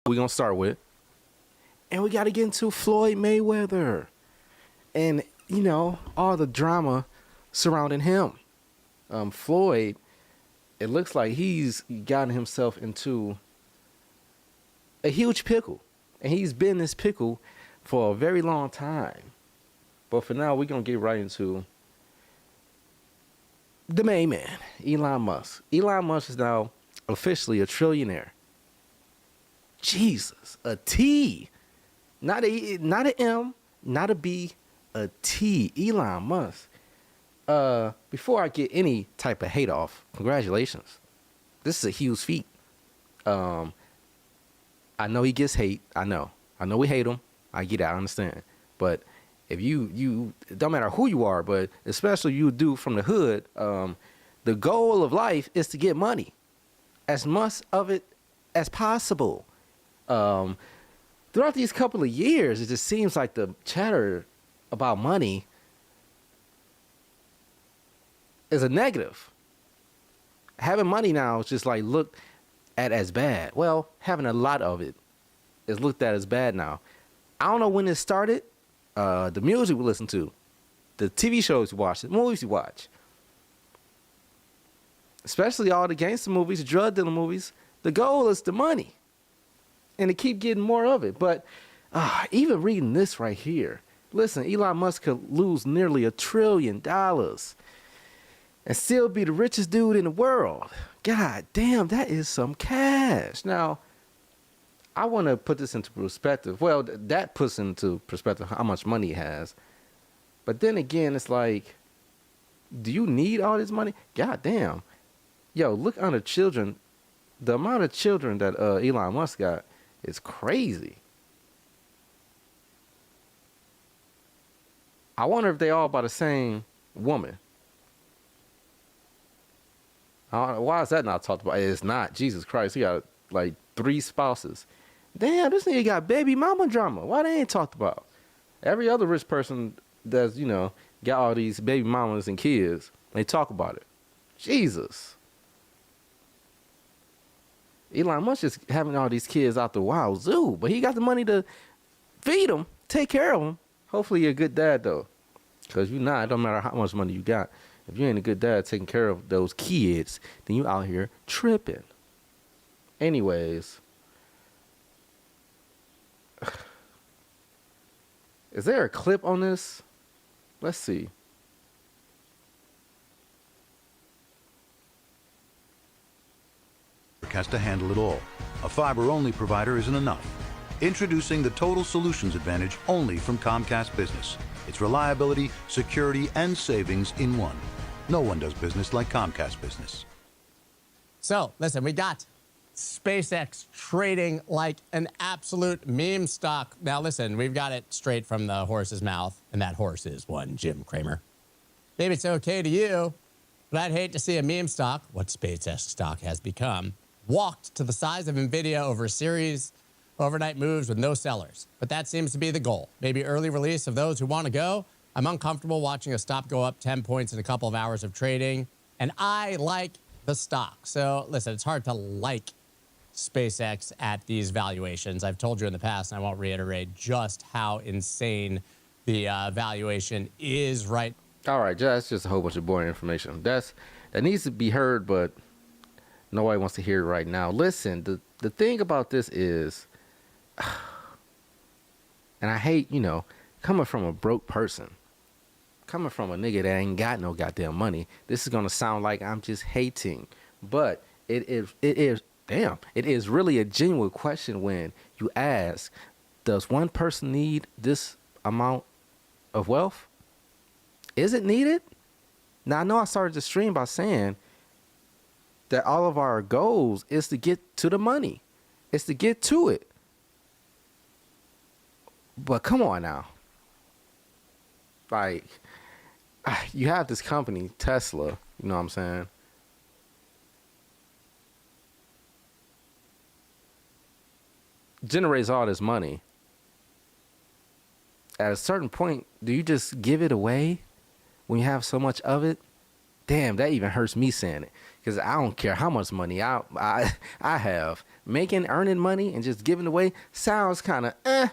we're going to start with. And we got to get into Floyd Mayweather. And, you know, all the drama surrounding him. Floyd, it looks like he's gotten himself into a huge pickle. And he's been in this pickle for a very long time. But for now, we're going to get right into the main man, Elon Musk. Elon Musk is now officially a trillionaire. Jesus, a T. Not an M, not a B, a T. Elon Musk. Before I get any type of hate off, congratulations. This is a huge feat. I know he gets hate. I know we hate him. I get it. I understand. But if you it don't matter who you are, but especially you do from the hood, the goal of life is to get money, as much of it as possible. Throughout these couple of years, it just seems like the chatter about money is a negative. Having money now is just like looked at as bad. Well, having a lot of it is looked at as bad now. I don't know when it started. The music we listen to, the TV shows you watch, the movies you watch, especially all the gangster movies, drug dealer movies, the goal is the money. And to keep getting more of it. But even reading this right here, listen, Elon Musk could lose nearly $1 trillion and still be the richest dude in the world. God damn, that is some cash. Now, I want to put this into perspective. Well, that puts into perspective how much money he has. But then again, it's like, do you need all this money? God damn. Yo, look under children. The amount of children that Elon Musk got is crazy. I wonder if they all by the same woman. Why is that not talked about? It's not. Jesus Christ, he got like 3 spouses. Damn, this nigga got baby mama drama. Why they ain't talked about? Every other rich person that's, you know, got all these baby mamas and kids, they talk about it. Jesus. Elon Musk is having all these kids out the wild zoo, but he got the money to feed them, take care of them. Hopefully you're a good dad, though. Because if you're not, it don't matter how much money you got. If you ain't a good dad taking care of those kids, then you out here tripping. Anyways. Is there a clip on this? Let's see. Has to handle it all. A fiber-only provider isn't enough. Introducing the Total Solutions Advantage only from Comcast Business. It's reliability, security, and savings in one. No one does business like Comcast Business. So, listen, we got SpaceX trading like an absolute meme stock. Now, listen, we've got it straight from the horse's mouth, and that horse is one Jim Cramer. Maybe it's okay to you, but I'd hate to see a meme stock, what SpaceX stock has become, walked to the size of NVIDIA over a series overnight moves with no sellers. But that seems to be the goal. Maybe early release of those who want to go. I'm uncomfortable watching a stock go up 10 points in a couple of hours of trading, and I like the stock. So listen, it's hard to like SpaceX at these valuations. I've told you in the past, and I won't reiterate just how insane the valuation is right. All right, that's just a whole bunch of boring information. That needs to be heard, but nobody wants to hear it right now. Listen, the thing about this is, and I hate, you know, coming from a broke person, coming from a nigga that ain't got no goddamn money, this is going to sound like I'm just hating. But it is really a genuine question when you ask, does one person need this amount of wealth? Is it needed? Now, I know I started the stream by saying that all of our goals is to get to the money. It's to get to it. But come on now. Like, you have this company, Tesla, you know what I'm saying? Generates all this money. At a certain point, do you just give it away when you have so much of it? Damn, that even hurts me saying it. Because I don't care how much money I have. Earning money and just giving away sounds kind of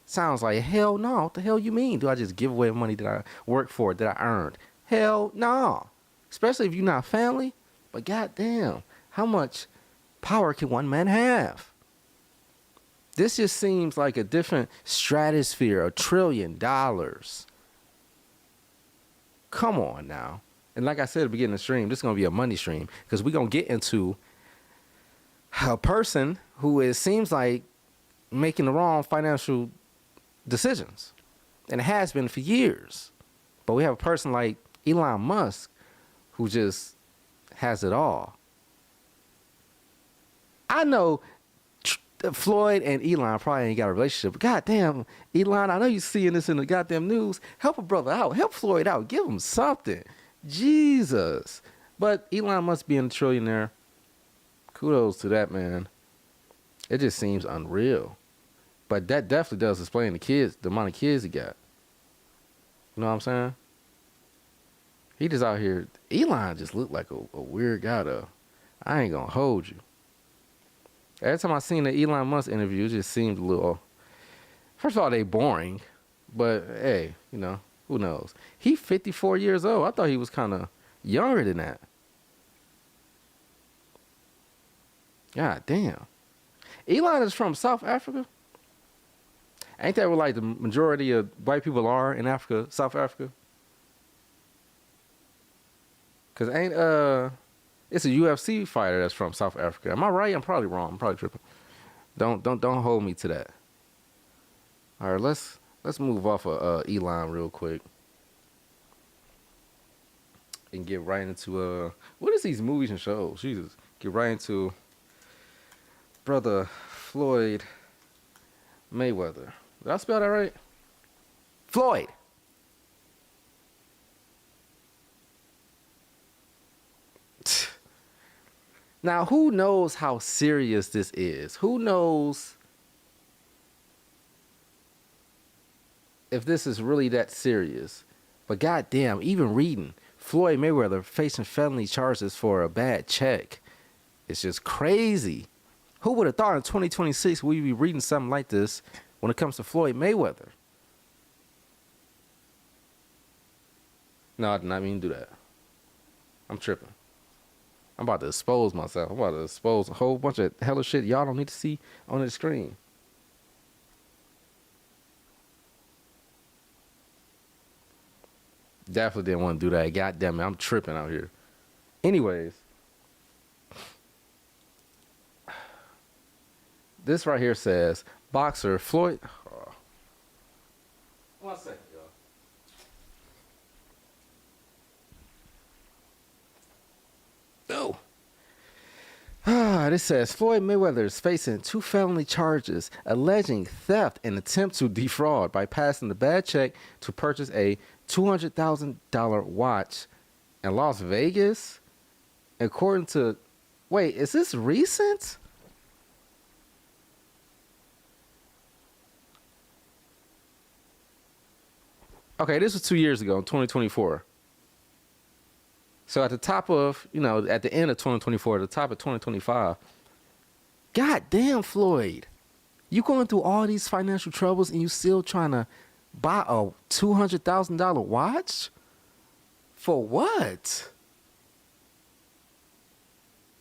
Sounds like, hell no. What the hell you mean? Do I just give away money that I worked for, that I earned? Hell no. Especially if you're not family. But goddamn, how much power can one man have? This just seems like a different stratosphere, $1 trillion. Come on now. And like I said at the beginning of the stream, this is going to be a money stream because we're going to get into a person who it seems like making the wrong financial decisions. And it has been for years. But we have a person like Elon Musk who just has it all. I know Floyd and Elon probably ain't got a relationship. But goddamn, Elon, I know you seeing this in the goddamn news. Help a brother out. Help Floyd out. Give him something. Jesus. But Elon Musk being a trillionaire, kudos to that man. It just seems unreal. But that definitely does explain the amount of kids he got. You know what I'm saying? He just out here. Elon just looked like a weird guy though. I ain't gonna hold you. Every time I seen the Elon Musk interview, it just seemed a little. First of all, they boring. But hey, you know, who knows? He 54 years old. I thought he was kind of younger than that. God damn. Elon is from South Africa. Ain't that where like the majority of white people are in Africa, South Africa? Cause it's a UFC fighter that's from South Africa. Am I right? I'm probably wrong. I'm probably tripping. Don't hold me to that. All right, let's move off of Elon real quick and get right into what is these movies and shows? Jesus, get right into brother Floyd Mayweather. Did I spell that right? Floyd. Now, who knows how serious this is? Who knows if this is really that serious? But goddamn, even reading Floyd Mayweather facing felony charges for a bad check, it's just crazy. Who would have thought in 2026 we'd be reading something like this when it comes to Floyd Mayweather? No, I did not mean to do that. I'm tripping. I'm about to expose myself. I'm about to expose a whole bunch of hella shit y'all don't need to see on the screen. Definitely didn't want to do that. God damn it, I'm tripping out here. Anyways. This right here says, boxer Floyd. Oh. 1 second, y'all. No. This says Floyd Mayweather is facing 2 felony charges alleging theft and attempt to defraud by passing the bad check to purchase a $200,000 watch in Las Vegas. According to, wait, is this recent? Okay, this was 2 years ago, in 2024. So at the top of, at the end of 2024, at the top of 2025, God damn, Floyd, you going through all these financial troubles and you still trying to buy a $200,000 watch? For what?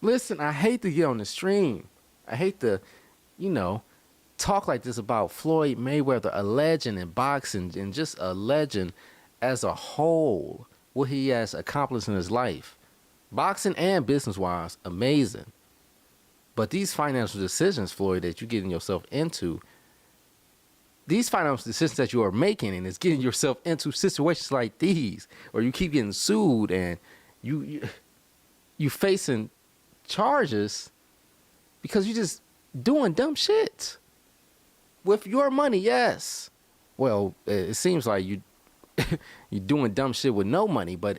Listen, I hate to get on the stream. I hate to, talk like this about Floyd Mayweather, a legend in boxing and just a legend as a whole. What he has accomplished in his life, boxing and business-wise, amazing. But these financial decisions, Floyd, that you're getting yourself into, these financial decisions that you are making and it's getting yourself into situations like these, or you keep getting sued and you facing charges because you just doing dumb shit with your money. Yes. Well, it seems like you're doing dumb shit with no money, but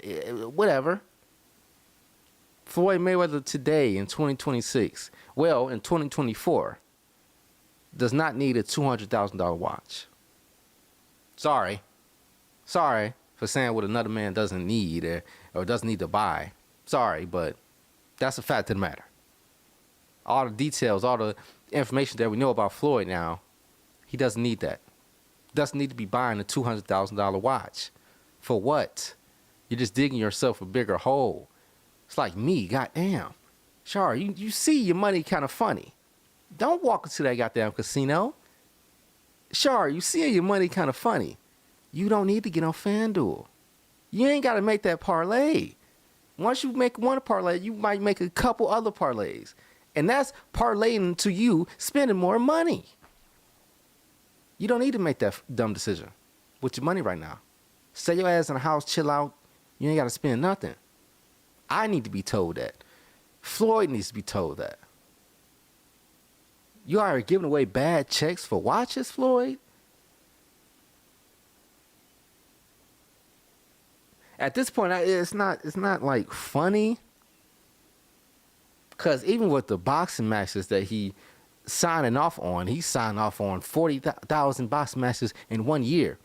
whatever. Floyd Mayweather today in 2026, well, in 2024, does not need a $200,000 watch. Sorry for saying what another man doesn't need or doesn't need to buy. Sorry, but That's a fact of the matter. All the details, all the information that we know about Floyd now, he doesn't need that. Doesn't need to be buying a $200,000 watch. For what? You're just digging yourself a bigger hole. It's like me, goddamn. Shar, you see your money kind of funny. Don't walk into that goddamn casino. Shar, you see your money kind of funny. You don't need to get on FanDuel. You ain't got to make that parlay. Once you make one parlay, you might make a couple other parlays. And that's parlaying to you spending more money. You don't need to make that dumb decision with your money right now. Stay your ass in the house, chill out. You ain't got to spend nothing. I need to be told that. Floyd needs to be told that. You are giving away bad checks for watches, Floyd? At this point, it's not like funny. Because even with the boxing matches that he signed off on 40,000 boxing matches in 1 year.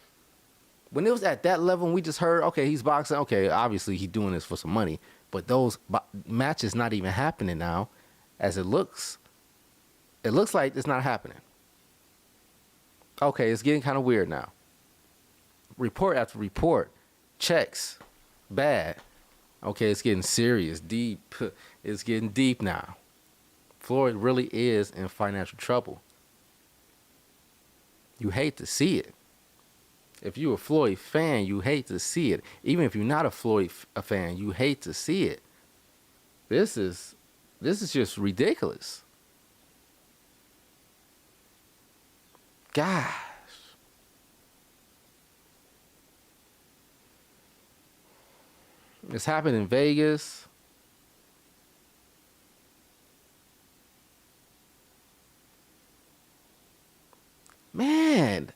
When it was at that level, we just heard, okay, he's boxing. Okay, obviously he's doing this for some money. But those matches not even happening now, as it looks. It looks like it's not happening. Okay, it's getting kind of weird now. Report after report, checks, bad. Okay, it's getting serious, deep. It's getting deep now. Floyd really is in financial trouble. You hate to see it. If you're a Floyd fan, you hate to see it. Even if you're not a Floyd fan, you hate to see it. This is just ridiculous. Gosh. It's happened in Vegas. Man.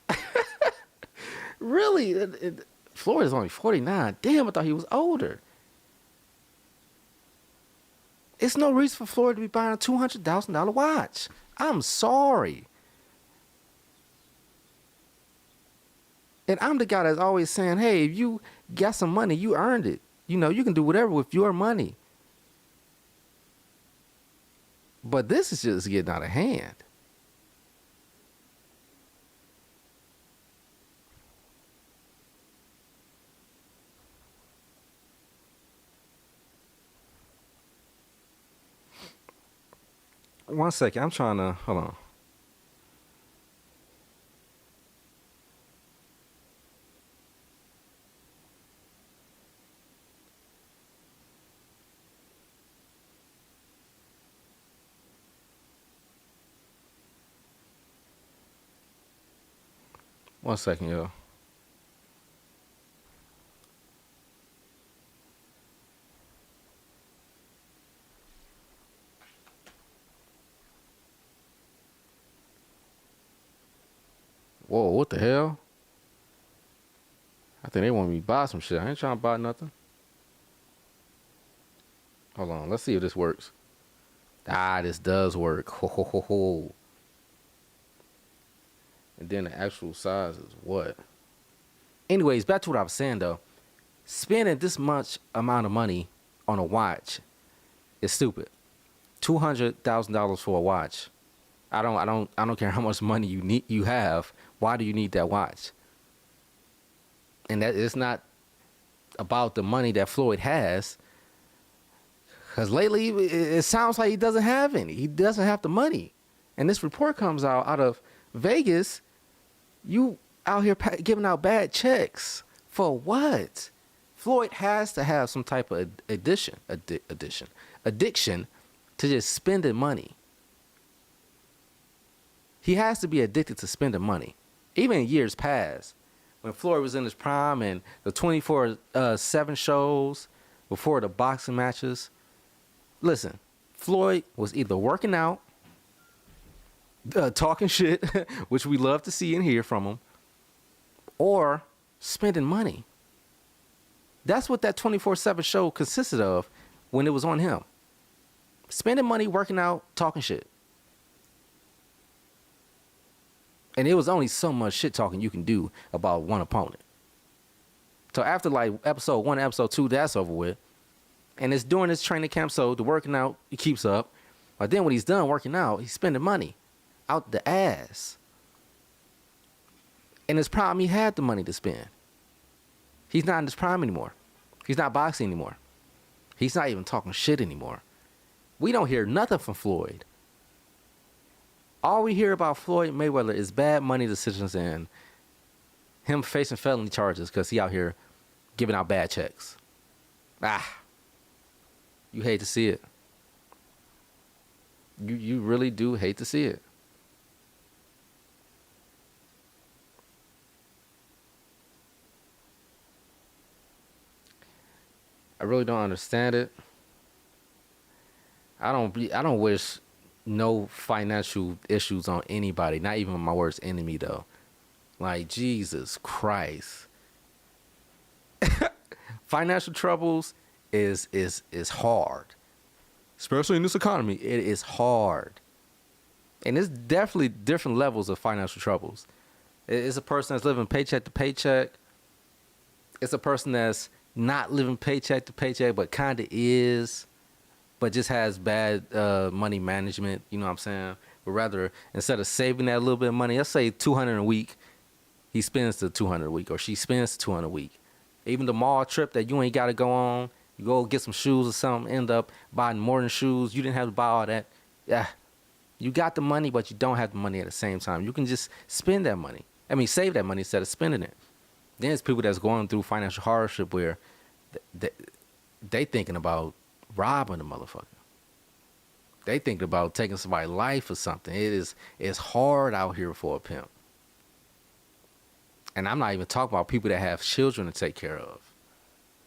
Really? Floyd is only 49. Damn, I thought he was older. It's no reason for Floyd to be buying a $200,000 watch. I'm sorry. And I'm the guy that's always saying, hey, if you got some money, you earned it. You know, you can do whatever with your money. But this is just getting out of hand. One second, I'm trying to, hold on. One second, yo. Whoa, what the hell? I think they want me to buy some shit. I ain't trying to buy nothing. Hold on, let's see if this works. Ah, this does work. Ho, ho, ho, ho. And then the actual size is what? Anyways, back to what I was saying though. Spending this much amount of money on a watch is stupid. $200,000 for a watch. I don't care how much money you have. Why do you need that watch? And that it's not about the money that Floyd has. Because lately it sounds like he doesn't have any. He doesn't have the money. And this report comes out of Vegas. You out here giving out bad checks for what? Floyd has to have some type of addiction to just spending money. He has to be addicted to spending money. Even in years past, when Floyd was in his prime and the 24/7 shows before the boxing matches. Listen, Floyd was either working out, talking shit, which we love to see and hear from him, or spending money. That's what that 24/7 show consisted of when it was on him. Spending money, working out, talking shit. And it was only so much shit talking you can do about one opponent. So after like episode 1, episode 2, that's over with. And it's during his training camp, so the working out, he keeps up. But then when he's done working out, he's spending money out the ass. In his prime, he had the money to spend. He's not in his prime anymore. He's not boxing anymore. He's not even talking shit anymore. We don't hear nothing from Floyd. All we hear about Floyd Mayweather is bad money decisions and him facing felony charges because he out here giving out bad checks. You hate to see it. You really do hate to see it. I really don't understand it. I don't wish no financial issues on anybody, not even my worst enemy though. Like Jesus Christ. Financial troubles is hard. Especially in this economy, it is hard. And it's definitely different levels of financial troubles. It's a person that's living paycheck to paycheck. It's a person that's not living paycheck to paycheck, but kind of is, but just has bad money management, you know what I'm saying? But rather, instead of saving that little bit of money, let's say $200 a week, he spends the $200 a week, or she spends the $200 a week. Even the mall trip that you ain't got to go on, you go get some shoes or something, end up buying more than shoes. You didn't have to buy all that. Yeah, you got the money, but you don't have the money at the same time. You can just spend that money. I mean, save that money instead of spending it. Then there's people that's going through financial hardship where they thinking about robbing a motherfucker. They thinking about taking somebody's life or something. It's hard out here for a pimp. And I'm not even talking about people that have children to take care of.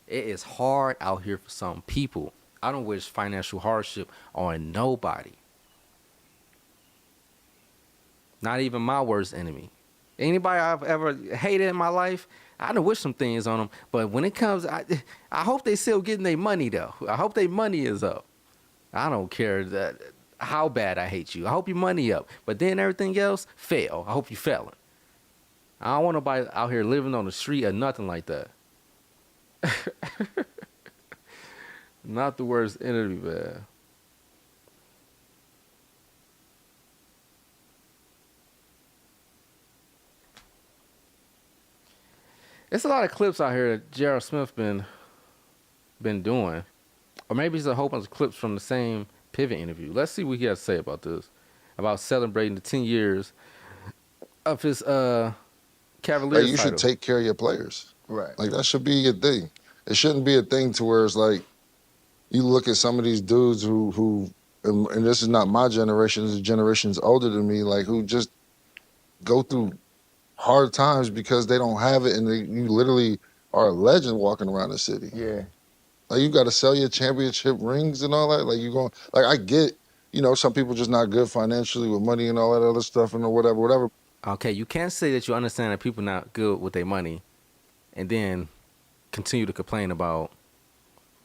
It is hard out here for some people. I don't wish financial hardship on nobody. Not even my worst enemy. Anybody I've ever hated in my life, I done wish some things on them. But when it comes, I hope they still getting their money, though. I hope their money is up. I don't care how bad I hate you. I hope your money up. But then everything else, fail. I hope you failing. I don't want nobody out here living on the street or nothing like that. Not the worst enemy, man. It's a lot of clips out here that J.R. Smith been doing. Or maybe it's a whole bunch of clips from the same Pivot interview. Let's see what he has to say about this. About celebrating the 10 years of his Cavaliers Like, you title. should take care of your players. Right. Like, that should be a thing. It shouldn't be a thing to where it's like, you look at some of these dudes who and this is not my generation, this is generations older than me, like, who just go through hard times because they don't have it, and you literally are a legend walking around the city. Yeah. Like, you got to sell your championship rings and all that. Like, you going, like, I get, you know, some people just not good financially with money and all that other stuff and whatever. Okay, you can't say that you understand that people not good with their money and then continue to complain about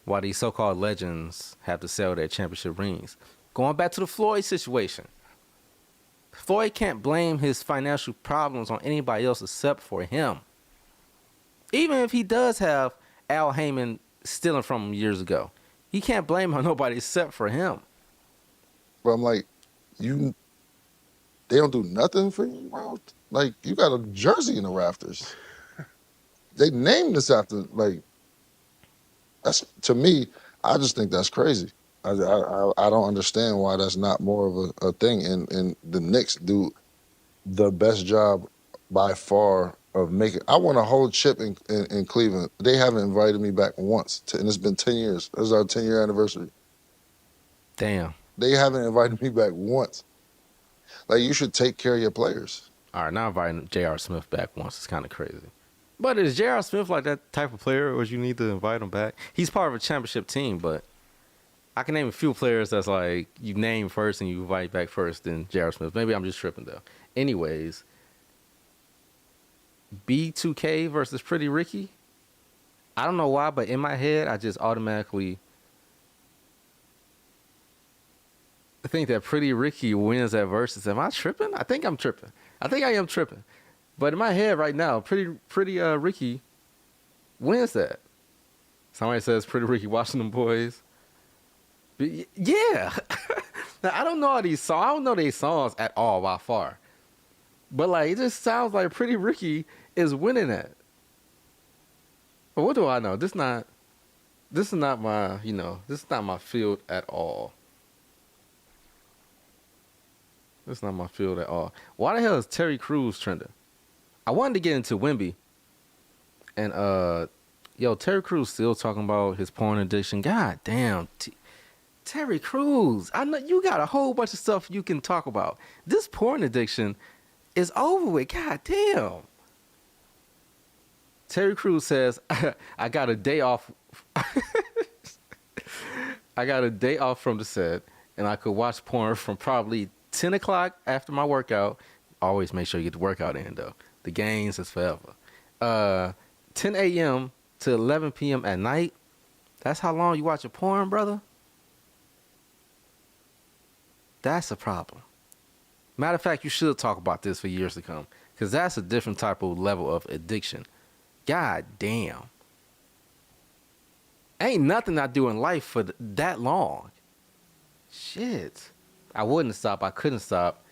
why these so-called legends have to sell their championship rings. Going back to the Floyd situation. Floyd can't blame his financial problems on anybody else except for him. Even if he does have Al Heyman stealing from him years ago, he can't blame on nobody except for him. But I'm like, they don't do nothing for you, bro. Like, you got a jersey in the rafters. They named this after, like, that's, to me, I just think that's crazy. I don't understand why that's not more of a thing. And the Knicks do the best job by far of making. I won a whole chip in Cleveland. They haven't invited me back once, and it's been 10 years. This is our 10-year anniversary. Damn. They haven't invited me back once. Like, you should take care of your players. All right, now inviting J.R. Smith back once is kind of crazy. But is J.R. Smith like that type of player, or you need to invite him back? He's part of a championship team, but I can name a few players that's like you name first and you invite back first, then J.R. Smith. Maybe I'm just tripping, though. Anyways, B2K versus Pretty Ricky. I don't know why, but in my head, I just automatically think that Pretty Ricky wins that versus. Am I tripping? I think I'm tripping. I think I am tripping. But in my head right now, Pretty Ricky wins that. Somebody says Pretty Ricky watching them boys. Yeah. Now, I don't know all these songs. I don't know these songs at all by far. But like it just sounds like Pretty Ricky is winning it. But what do I know? This is not my, this is not my field at all. This is not my field at all. Why the hell is Terry Crews trending? I wanted to get into Wemby. And Terry Crews still talking about his porn addiction. God damn. Terry Crews. I know you got a whole bunch of stuff you can talk about. This porn addiction is over with. God damn. Terry Crews says, I got a day off. I got a day off from the set, and I could watch porn from probably 10 o'clock after my workout. Always make sure you get the workout in, though. The gains is forever. 10 a.m. to 11 p.m. at night. That's how long you watch a porn, brother? That's a problem. Matter of fact, you should talk about this for years to come, because that's a different type of level of addiction. God damn. Ain't nothing I do in life for that long. Shit. I wouldn't stop. I couldn't stop.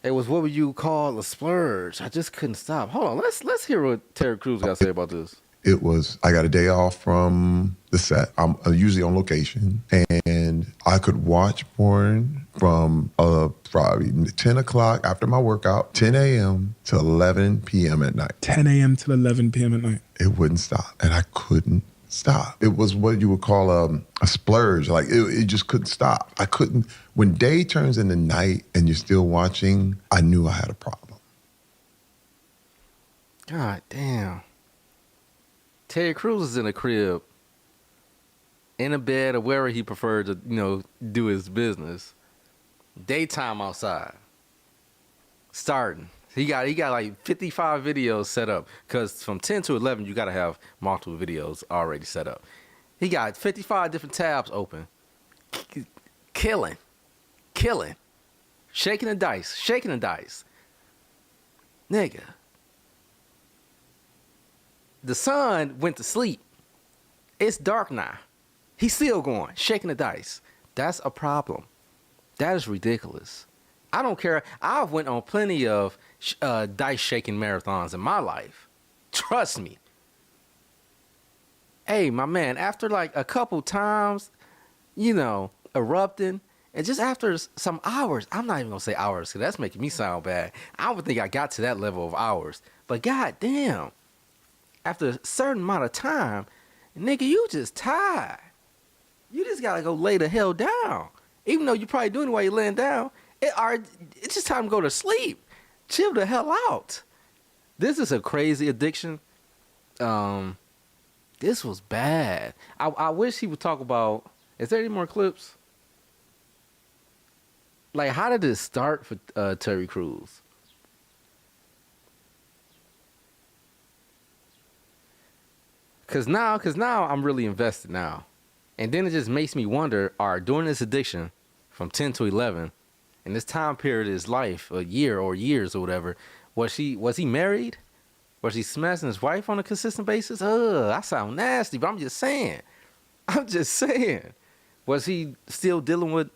It was what would you call a splurge. I just couldn't stop. Hold on. Let's hear what Terry Crews got to say about this. It was, I got a day off from the set. I'm usually on location, and I could watch porn from probably 10 o'clock after my workout, 10 a.m. to 11 p.m. at night. 10 a.m. to 11 p.m. at night. It wouldn't stop, and I couldn't stop. It was what you would call a splurge. Like, it just couldn't stop. I couldn't. When day turns into night and you're still watching, I knew I had a problem. God damn. Terry Crews is in a crib, in a bed, or wherever he preferred to, do his business. Daytime outside. Starting. He got like 55 videos set up, because from 10 to 11, you got to have multiple videos already set up. He got 55 different tabs open. Killing. Shaking the dice. Nigga. The son went to sleep. It's dark now. He's still going, shaking the dice. That's a problem. That is ridiculous. I don't care. I've went on plenty of dice shaking marathons in my life. Trust me. Hey, my man, after like a couple times, erupting, and just after some hours, I'm not even going to say hours, because that's making me sound bad. I don't think I got to that level of hours. But goddamn. After a certain amount of time, nigga, you just tired. You just gotta go lay the hell down. Even though you're probably doing it while you're laying down, it's just time to go to sleep. Chill the hell out. This is a crazy addiction. This was bad. I wish he would talk about, is there any more clips? Like, how did it start for Terry Crews? Cause now I'm really invested now. And then it just makes me wonder, during this addiction from 10 to 11, in this time period of his life, a year or years or whatever, was he married? Was he smashing his wife on a consistent basis? I sound nasty, but I'm just saying. Was he still dealing with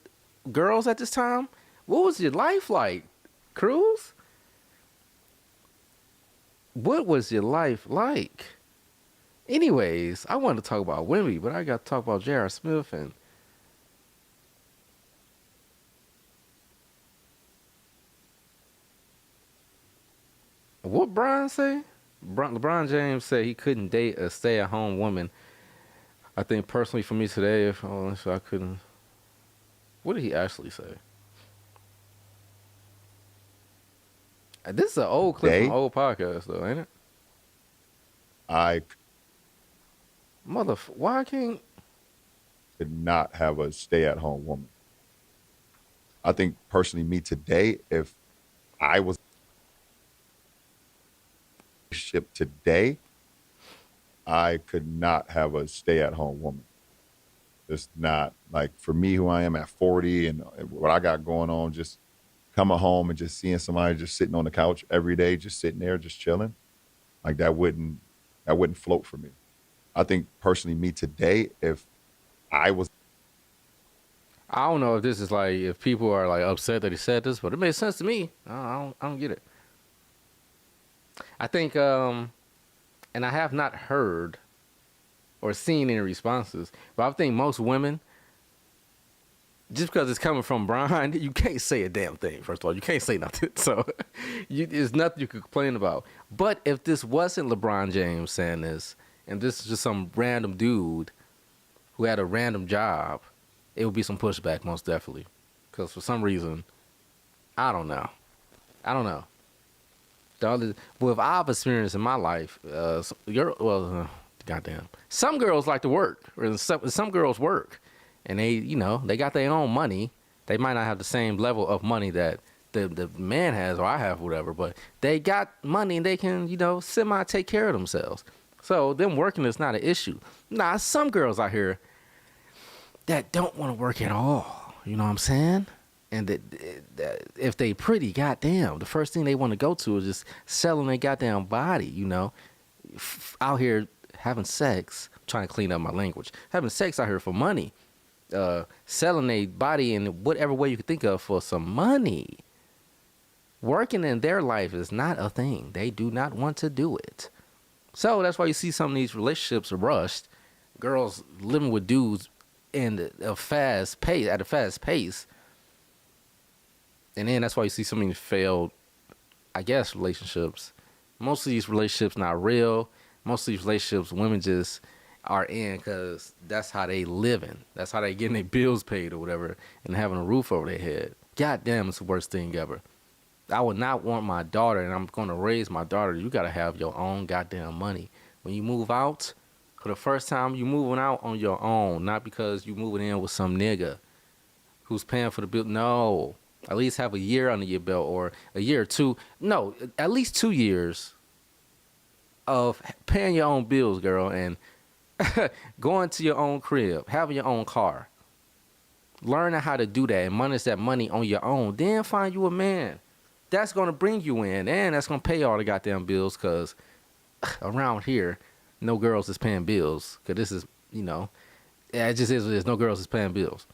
girls at this time? What was your life like, Crews? What was your life like? Anyways, I wanted to talk about Wemby, but I got to talk about J.R. Smith and what Brian say? LeBron James said he couldn't date a stay-at-home woman. I think personally for me today, if I couldn't. What did he actually say? This is an old clip from an old podcast, though, ain't it? Why can't Did not have a stay-at-home woman. I think personally, me today, if I was in a relationship today, I could not have a stay-at-home woman. It's not like for me, who I am at 40 and what I got going on, just coming home and just seeing somebody just sitting on the couch every day, just sitting there, just chilling. Like that wouldn't float for me. I think personally, me today, if I was, I don't know if this is like if people are like upset that he said this, but it makes sense to me. I don't get it. I think, and I have not heard or seen any responses, but I think most women, just because it's coming from Brian, you can't say a damn thing. First of all, you can't say nothing, so there's nothing you could complain about. But if this wasn't LeBron James saying this, and this is just some random dude who had a random job, it would be some pushback, most definitely. Because for some reason, I don't know. What I've experienced in my life, goddamn, some girls like to work, or some girls work, and they got their own money. They might not have the same level of money that the man has or I have, whatever, but they got money and they can, semi take care of themselves. So them working is not an issue. Nah, some girls out here that don't want to work at all. You know what I'm saying? And that if they pretty, goddamn, the first thing they want to go to is just selling their goddamn body, out here having sex, trying to clean up my language, having sex out here for money, selling their body in whatever way you could think of for some money. Working in their life is not a thing. They do not want to do it. So that's why you see some of these relationships rushed. Girls living with dudes at a fast pace. And then that's why you see so many failed, I guess, relationships. Most of these relationships not real. Most of these relationships women just are in because that's how they living. That's how they getting their bills paid or whatever and having a roof over their head. God damn, it's the worst thing ever. I would not want my daughter, and I'm going to raise my daughter, you got to have your own goddamn money. When you move out, for the first time, you moving out on your own, not because you moving in with some nigga who's paying for the bill. No. At least have a year under your belt, or a year or two. No, at least 2 years of paying your own bills, girl, and going to your own crib, having your own car. Learning how to do that and manage that money on your own. Then find you a man. That's going to bring you in, and that's going to pay all the goddamn bills, because around here, no girls is paying bills. Because this is, it just is what it is. No girls is paying bills.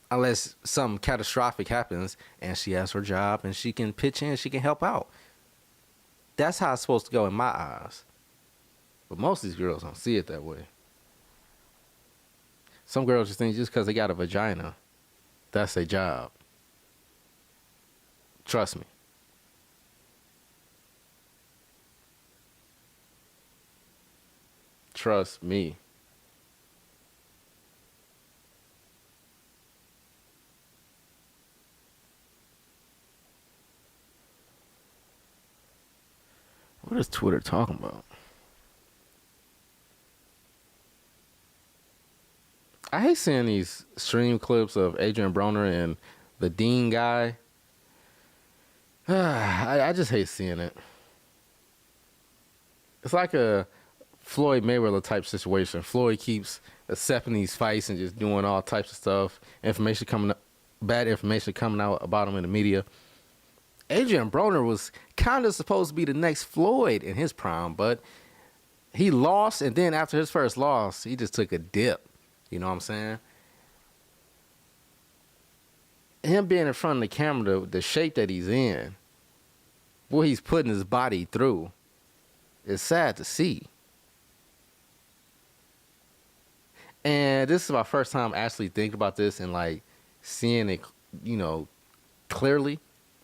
Unless something catastrophic happens and she has her job and she can pitch in, she can help out. That's how it's supposed to go in my eyes. But most of these girls don't see it that way. Some girls just think just because they got a vagina, that's their job. Trust me. Trust me. What is Twitter talking about? I hate seeing these stream clips of Adrian Broner and the Dean guy. I just hate seeing it. It's like a Floyd Mayweather type situation. Floyd keeps accepting these fights and just doing all types of stuff. Bad information coming out about him in the media. Adrian Broner was kind of supposed to be the next Floyd in his prime, but he lost, and then after his first loss, he just took a dip. You know what I'm saying? Him being in front of the camera, the shape that he's in, what he's putting his body through, is sad to see. And this is my first time actually thinking about this and like seeing it, clearly.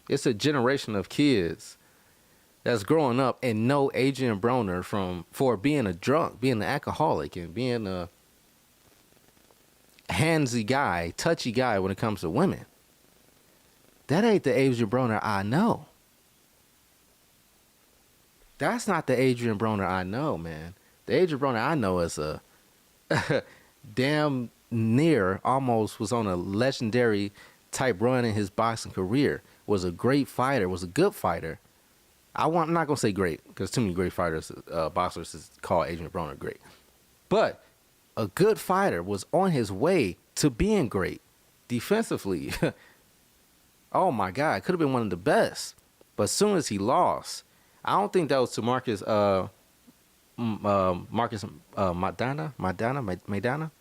It's a generation of kids that's growing up and know Adrian Broner for being a drunk, being an alcoholic, and being a handsy guy, touchy guy when it comes to women. That ain't the Adrian Broner I know. That's not the Adrian Broner I know, man. The Adrian Broner I know is a damn near almost was on a legendary type run in his boxing career. Was a great fighter, was a good fighter. I'm not going to say great, because too many great fighters, boxers is called Adrian Broner great. But a good fighter was on his way to being great defensively. Oh my God, could have been one of the best. But as soon as he lost, I don't think that was to Marcus Marcus Maidana.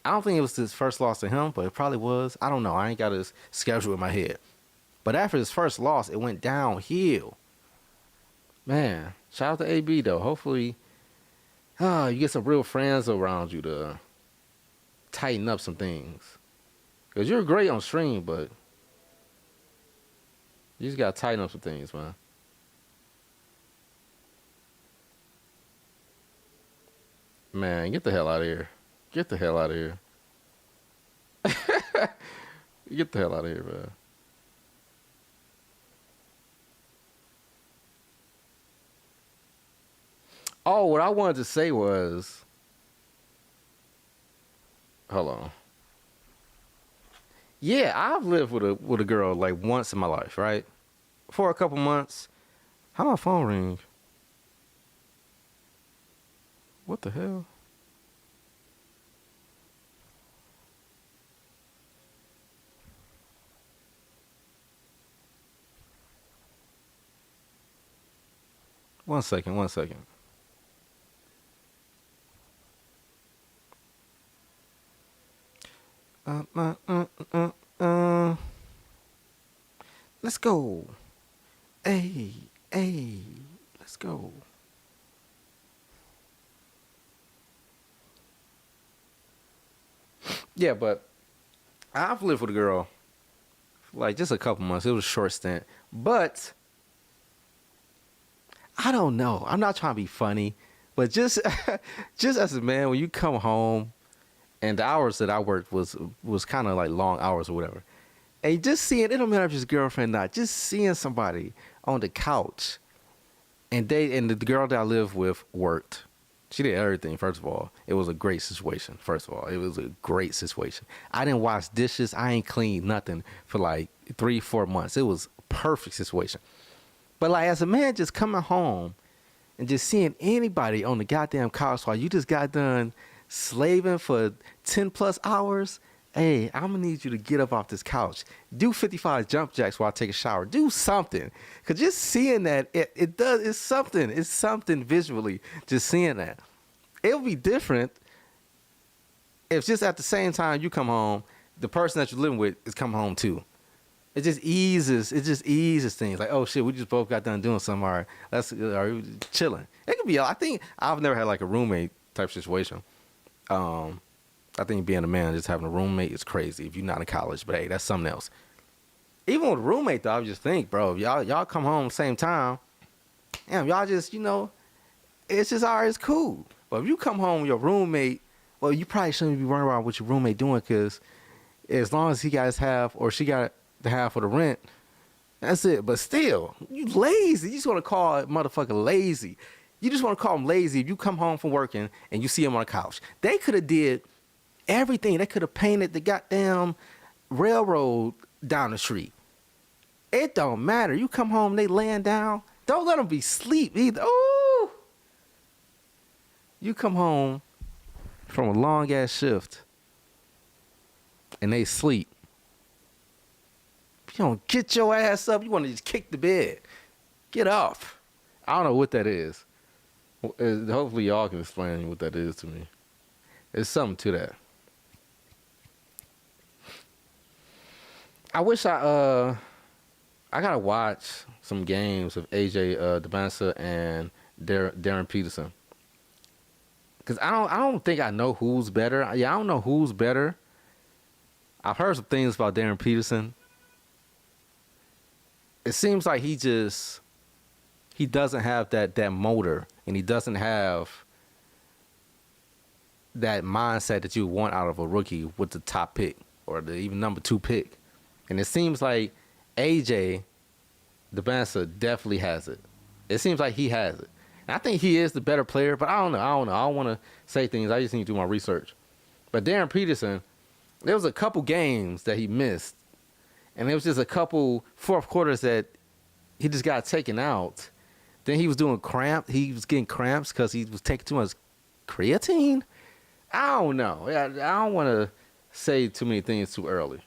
I don't think it was his first loss to him, but it probably was. I don't know. I ain't got his schedule in my head. But after his first loss, it went downhill. Man, shout out to AB though. Hopefully, you get some real friends around you to tighten up some things. Cause you're great on stream, but you just gotta tighten up some things, man. Man, get the hell out of here. Get the hell out of here. Get the hell out of here, man. Oh, what I wanted to say was, hold on. Yeah, I've lived with a girl like once in my life, right? For a couple months. How my phone ring? What the hell? One second, one second. Let's go. Hey, let's go. Yeah, but I've lived with a girl for like just a couple months. It was a short stint. But I don't know. I'm not trying to be funny, but just just as a man, when you come home and the hours that I worked was kind of like long hours or whatever. And just seeing, it don't matter if it's girlfriend or not, just seeing somebody on the couch and the girl that I lived with worked. She did everything, first of all. It was a great situation, first of all. It was a great situation. I didn't wash dishes. I ain't cleaned nothing for like 3-4 months. It was a perfect situation. But like as a man just coming home and just seeing anybody on the goddamn couch while you just got done slaving for 10 plus hours, hey, I'm gonna need you to get up off this couch. Do 55 jump jacks while I take a shower. Do something. Cause just seeing that, it's something. It's something visually, just seeing that. It'll be different if just at the same time you come home, the person that you're living with is coming home too. It just eases things. Like, oh shit, we just both got done doing something. All right, are chilling. It could be, I think I've never had like a roommate type situation. I think being a man, just having a roommate is crazy if you're not in college. But hey, that's something else. Even with a roommate, though, I just think, bro, if y'all come home same time, damn, y'all just, it's just all right, it's cool. But if you come home with your roommate, well, you probably shouldn't be worrying about what your roommate doing, because as long as he got his half or she got the half of the rent, that's it. But still, you lazy. You just want to call a motherfucker lazy. You just want to call him lazy if you come home from working and you see him on the couch. They could have did everything. They could have painted the goddamn railroad down the street. It don't matter. You come home, they laying down. Don't let them be asleep either. Ooh. You come home from a long ass shift and they sleep. You don't get your ass up. You want to just kick the bed. Get off. I don't know what that is. Hopefully y'all can explain what that is to me. There's something to that. I wish I gotta watch some games of AJ DeBansa and Darren Peterson. Cause I don't think I know who's better. Yeah, I don't know who's better. I've heard some things about Darren Peterson. It seems like he doesn't have that motor, and he doesn't have that mindset that you want out of a rookie with the top pick or the even number 2 pick. And it seems like AJ DeBansa definitely has it. It seems like he has it. And I think he is the better player, but I don't know. I don't want to say things. I just need to do my research. But Darren Peterson, there was a couple games that he missed, and there was just a couple fourth quarters that he just got taken out. Then he was doing he was getting cramps because he was taking too much creatine. I don't know. I don't want to say too many things too early.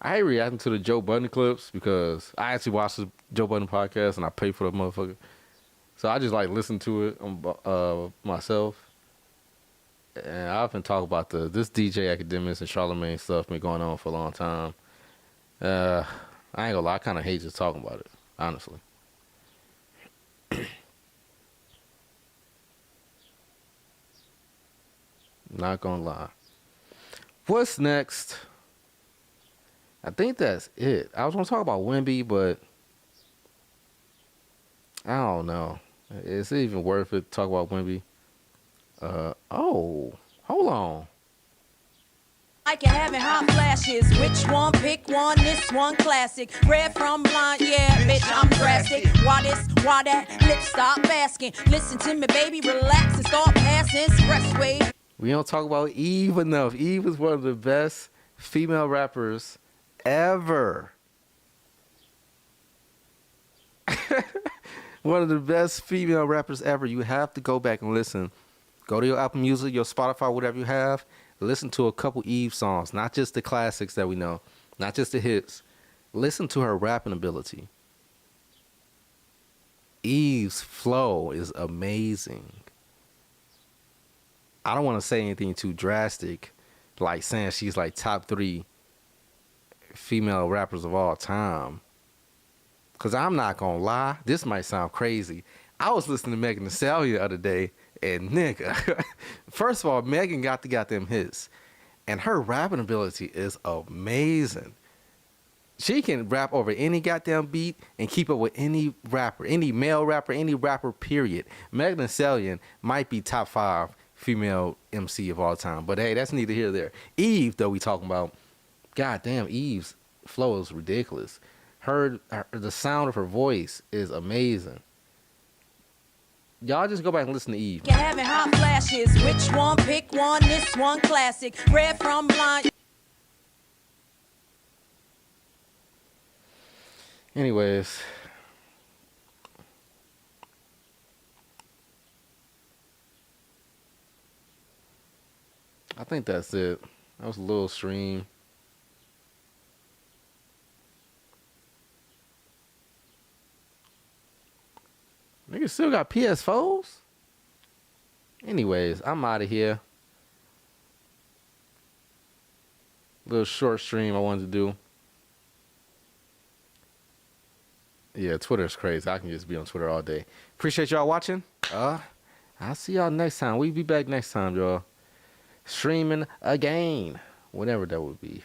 I hate reacting to the Joe Budden clips because I actually watch the Joe Budden podcast and I pay for the motherfucker. So I just like listen to it myself. And I often talk about this DJ Academics and Charlemagne stuff been going on for a long time. I ain't gonna lie, I kind of hate just talking about it, honestly. Not gonna lie. What's next? I think that's it. I was gonna talk about Wemby, but I don't know. Is it even worth it to talk about Wemby? Oh, hold on. Like you're having hot flashes. Which one? Pick one. This one classic. Red from blind. Yeah, bitch, I'm drastic. Why this? Why that? Lips stop asking. Listen to me, baby. Relax and start passing. Expressway. We don't talk about Eve enough. Eve is one of the best female rappers ever. One of the best female rappers ever. You have to go back and listen. Go to your Apple Music, your Spotify, whatever you have. Listen to a couple Eve songs, not just the classics that we know, not just the hits. Listen to her rapping ability. Eve's flow is amazing. I don't want to say anything too drastic, like saying she's like top 3 female rappers of all time. Because I'm not going to lie, this might sound crazy. I was listening to Megan Thee Stallion the other day, and nigga, first of all, Megan got the goddamn hits. And her rapping ability is amazing. She can rap over any goddamn beat and keep up with any rapper, any male rapper, any rapper, period. Megan Thee Stallion might be top 5 female MC of all time. But hey, that's neither here nor there. Eve, though, we talking about, goddamn, Eve's flow is ridiculous. The sound of her voice is amazing. Y'all just go back and listen to Eve. You're having hot flashes. Which one? Pick one. This one classic. Red from blind. Anyways. I think that's it. That was a little stream. Niggas still got PS4s? Anyways, I'm out of here. Little short stream I wanted to do. Yeah, Twitter's crazy. I can just be on Twitter all day. Appreciate y'all watching. I'll see y'all next time. We'll be back next time, y'all. Streaming again. Whatever that would be.